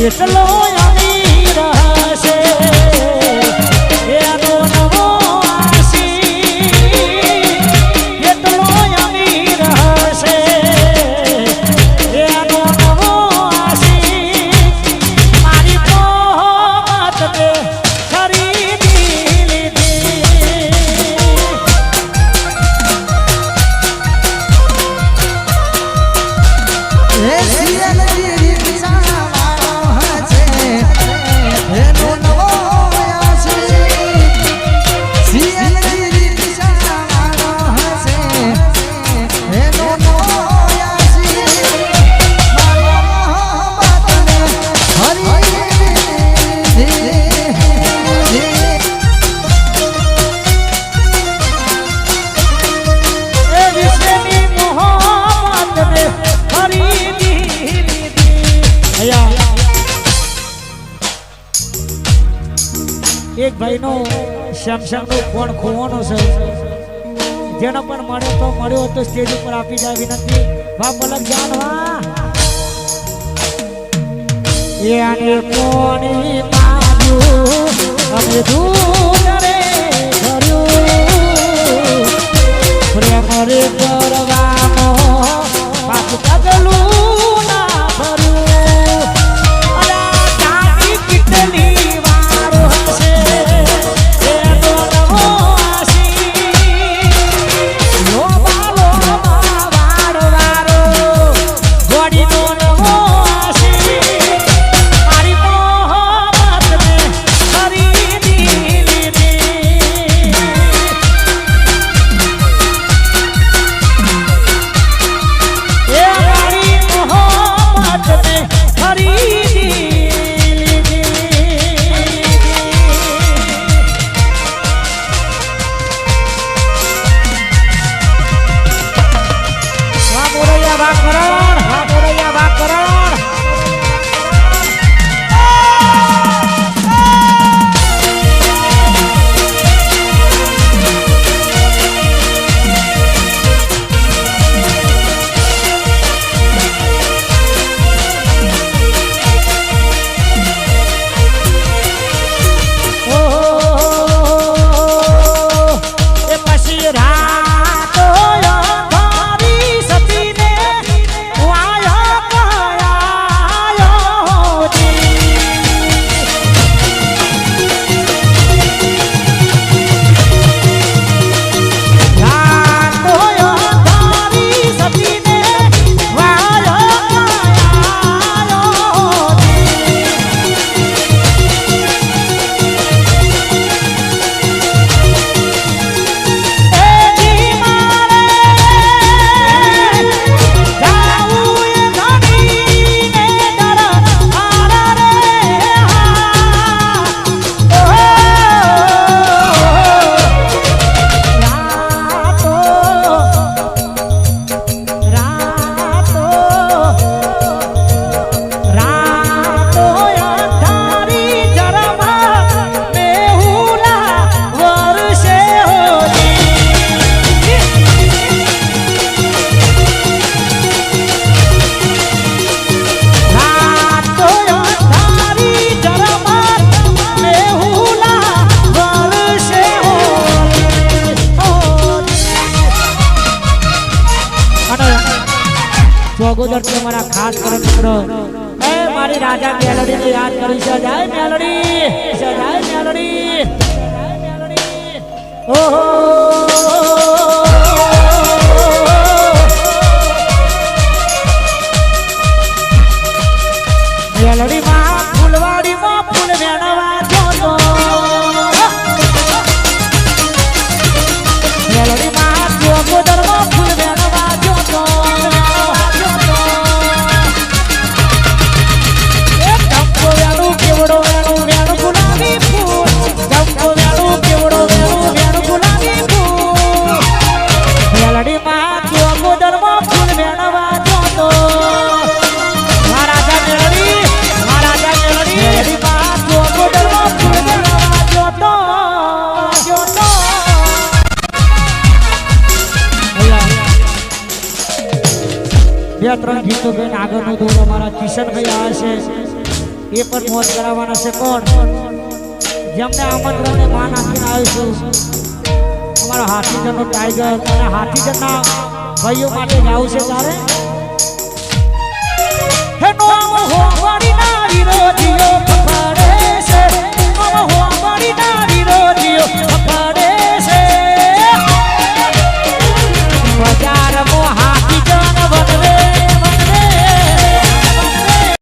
એટલો અમીર હશે એનો નવો આશી એટલો અમીર હશે એનો નવો આશી મારી મોહબ્બતને ખરીદી લીધી હે સિયાલજી એક ભાઈનો સેમસંગનો ફોન ખોવાનો છે જેનો પણ મળ્યો તો મળ્યો તો સ્ટેજ ઉપર આપી જાય વિનંતી વાહ પલક જાન વાહ એ આને કોની માગ્યું અમે દૂધ રે કર્યું પ્રેમ રે કરવાનો પાછું પગલું ના ભર્યું અલા તારી કેટલી ચોગોદર તમારા ખાસ કરો મિત્રો એ મારી રાજા મેલડીને યાદ કરી છે જય મેલડી ઓહો મેલડી માં ફૂલવાડી માં ફૂલ વેણવા જોતો મેલડી માં ચોગોદર માં ફૂલ વેણવા જોતો બે ત્રણ ગીતો ગઈને આગળનો દોર અમારા કિશનભાઈ આવે છે એ પણ મોજ કરાવવાના છે. કોણ જેમને આમંત્રણને માન આપીને આવીશું અમારા હાથીજનનો ટાઈગર અને હાથીજનના ભાઈઓ માટે જાવું છે તારે